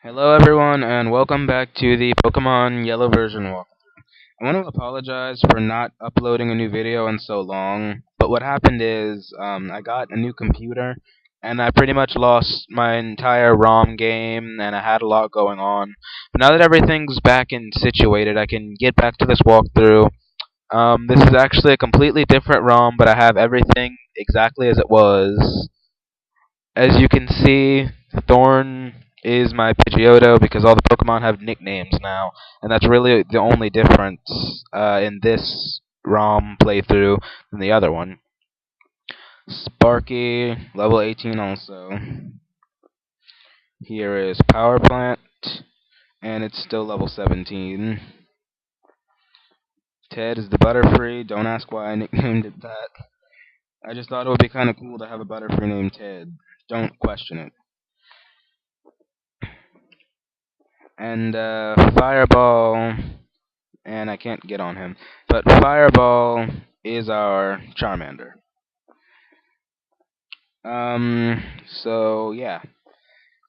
Hello everyone and welcome back to the Pokemon Yellow version walkthrough. I want to apologize for not uploading a new video in so long, but what happened is I got a new computer and I pretty much lost my entire ROM game and I had a lot going on. But now that everything's back and situated, I can get back to this walkthrough. This is actually a completely different ROM, but I have everything exactly as it was. As you can see, Thorn is my Pidgeotto because all the Pokemon have nicknames now, and that's really the only difference in this ROM playthrough than the other one. Sparky, level 18 also. Here is Powerplant, and it's still level 17. Ted is the Butterfree. Don't ask why I nicknamed it that. I just thought it would be kind of cool to have a Butterfree named Ted. Don't question it. And Fireball, and I can't get on him, but Fireball is our Charmander. So yeah.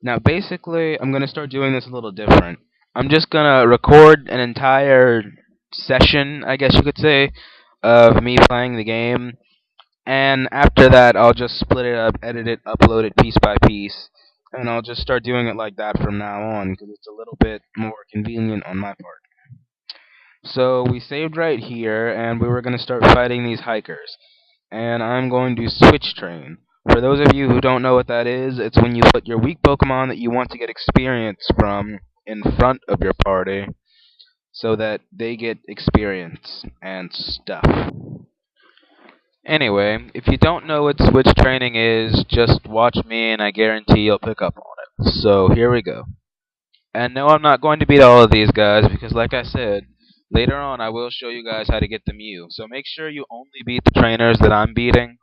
Now basically, I'm gonna start doing this a little different. I'm just gonna record an entire session, I guess you could say, of me playing the game, and after that, I'll just split it up, edit it, upload it piece by piece, and I'll just start doing it like that from now on because it's a little bit more convenient on my part. So we saved right here, and we were going to start fighting these hikers. And I'm going to switch train. For those of you who don't know what that is, it's when you put your weak Pokemon that you want to get experience from in front of your party, so that they get experience and stuff. Anyway, if you don't know what switch training is, just watch me and I guarantee you'll pick up on it. So here we go. And no, I'm not going to beat all of these guys because, like I said, later on I will show you guys how to get the Mew. So make sure you only beat the trainers that I'm beating.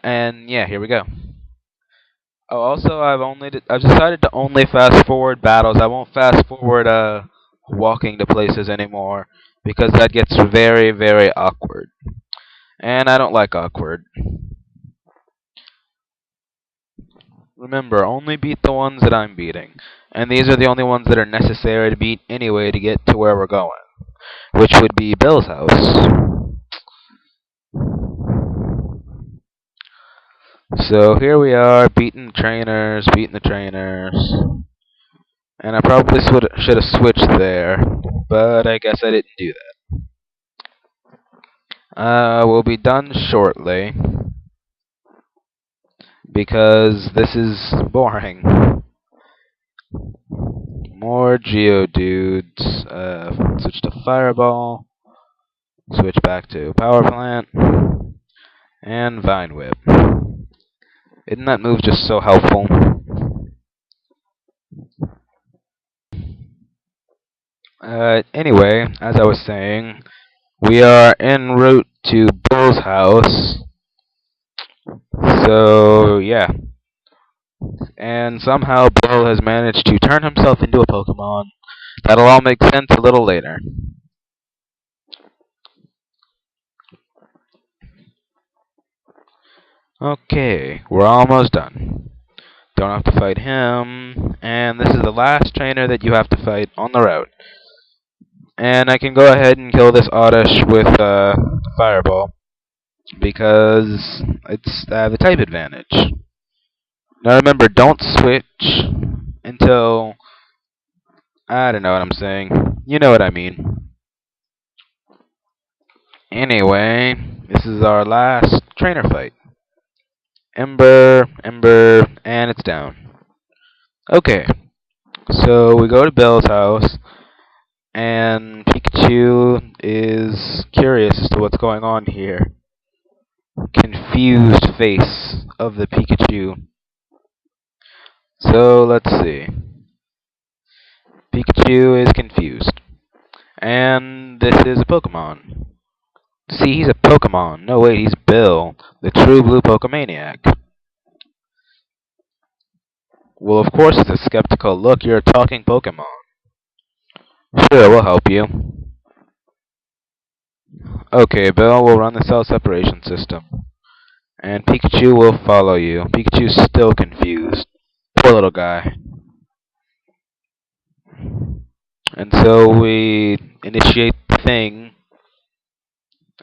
And yeah, here we go. Oh, also I've decided to only fast forward battles. I won't fast forward walking to places anymore because that gets very, very awkward. And I don't like awkward. Remember, only beat the ones that I'm beating. And these are the only ones that are necessary to beat anyway to get to where we're going, which would be Bill's house. So here we are, beating the trainers. And I probably should have switched there, but I guess I didn't do that. We'll be done shortly, because this is boring. More Geodudes. Switch to Fireball. Switch back to Powerplant. And Vine Whip. Isn't that move just so helpful? Anyway, as I was saying, we are en route to Bill's house. So, yeah. And somehow Bill has managed to turn himself into a Pokemon. That'll all make sense a little later. Okay, we're almost done. Don't have to fight him. And this is the last trainer that you have to fight on the route. And I can go ahead and kill this Oddish with Fireball, because I have the type advantage. Now remember, don't switch until... I don't know what I'm saying. You know what I mean. Anyway, this is our last trainer fight. Ember, and it's down. Okay, so we go to Bill's house, and Pikachu is curious as to what's going on here. Confused face of the Pikachu. So, let's see. Pikachu is confused. And this is a Pokemon. See, he's a Pokemon. No, wait, he's Bill, the true blue Pokemaniac. Well, of course it's a skeptical look. You're a talking Pokemon. Sure, we'll help you. Okay, Bill, we'll run the cell separation system. And Pikachu will follow you. Pikachu's still confused. Poor little guy. And so we initiate the thing,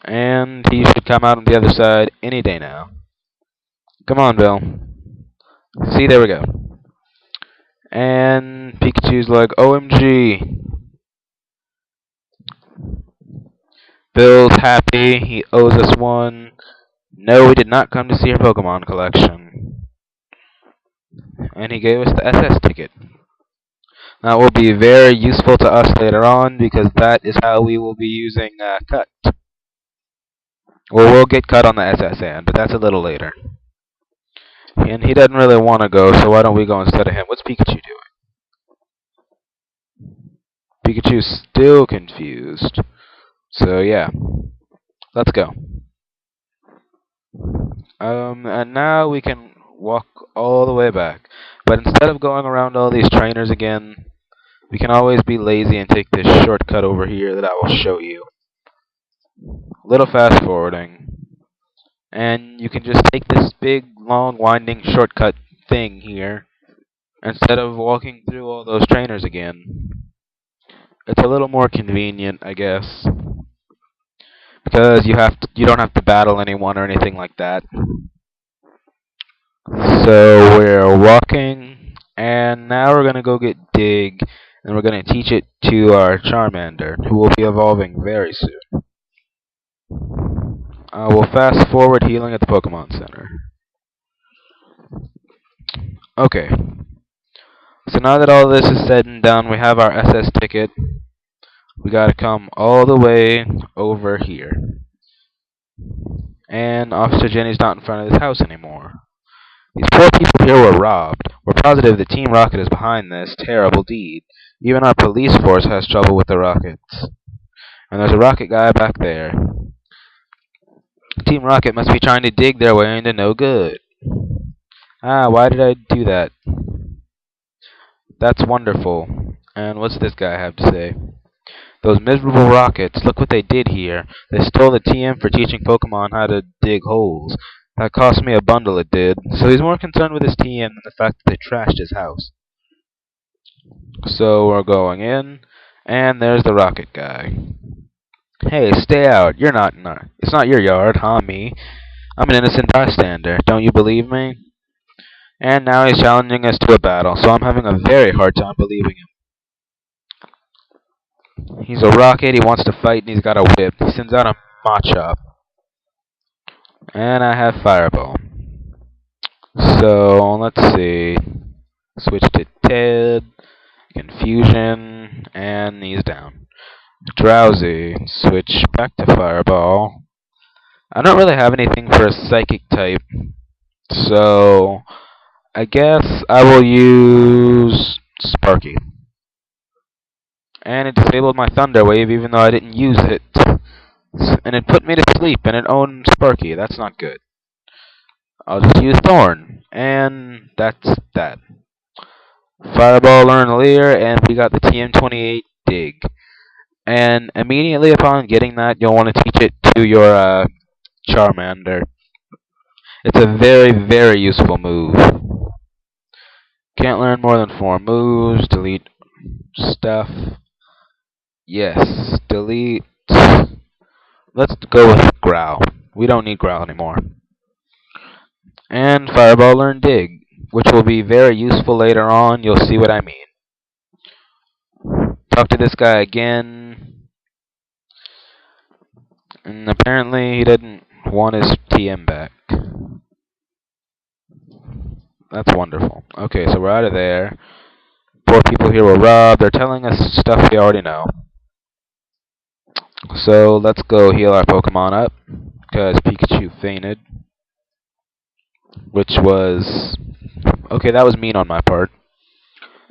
and he should come out on the other side any day now. Come on, Bill. See, there we go. And Pikachu's like, OMG. Bill's happy. He owes us one. No, we did not come to see your Pokemon collection. And he gave us the SS ticket. That will be very useful to us later on because that is how we will be using Cut. Well, we'll get Cut on the SSN, but that's a little later. And he doesn't really want to go, so why don't we go instead of him? What's Pikachu doing? Pikachu's still confused. So yeah, let's go. And now we can walk all the way back. But instead of going around all these trainers again, we can always be lazy and take this shortcut over here that I will show you. A little fast forwarding. And you can just take this big, long, winding shortcut thing here instead of walking through all those trainers again. It's a little more convenient, I guess, because you don't have to battle anyone or anything like that. So we're walking, and now we're gonna go get Dig, and we're gonna teach it to our Charmander, who will be evolving very soon. We'll fast forward healing at the Pokemon Center. Okay. So now that all this is said and done, we have our SS ticket. We gotta come all the way over here. And Officer Jenny's not in front of this house anymore. These poor people here were robbed. We're positive that Team Rocket is behind this terrible deed. Even our police force has trouble with the Rockets. And there's a Rocket guy back there. Team Rocket must be trying to dig their way into no good. Why did I do that? That's wonderful. And what's this guy have to say? Those miserable Rockets, look what they did here. They stole the TM for teaching Pokemon how to dig holes. That cost me a bundle, it did. So he's more concerned with his TM than the fact that they trashed his house. So we're going in, and there's the Rocket guy. Hey, stay out. It's not your yard, huh, me? I'm an innocent bystander. Don't you believe me? And now he's challenging us to a battle, so I'm having a very hard time believing him. He's a Rocket, he wants to fight, and he's got a whip. He sends out a Machop. And I have Fireball. So, let's see. Switch to Ted. Confusion. And he's down. Drowsy. Switch back to Fireball. I don't really have anything for a Psychic type. So, I guess I will use Sparky. And it disabled my Thunder Wave even though I didn't use it. And it put me to sleep and it owned Sparky. That's not good. I'll just use Thorn. And that's that. Fireball, learn Leer, and we got the TM28 Dig. And immediately upon getting that, you'll want to teach it to your Charmander. It's a very, very useful move. Can't learn more than 4 moves. Delete stuff. Yes, delete. Let's go with Growl. We don't need Growl anymore. And Fireball, learn Dig, which will be very useful later on. You'll see what I mean. Talk to this guy again. And apparently he didn't want his TM back. That's wonderful. Okay, so we're out of there. Poor people here were robbed. They're telling us stuff we already know. So let's go heal our Pokemon up, because Pikachu fainted. Which was... okay, that was mean on my part.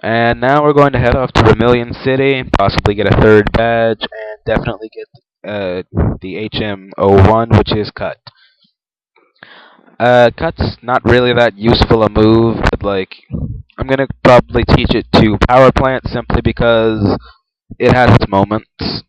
And now we're going to head off to Vermilion City, possibly get a 3rd badge, and definitely get the HM01, which is Cut. Cut's not really that useful a move, but like, I'm gonna probably teach it to Powerplant simply because it has its moments.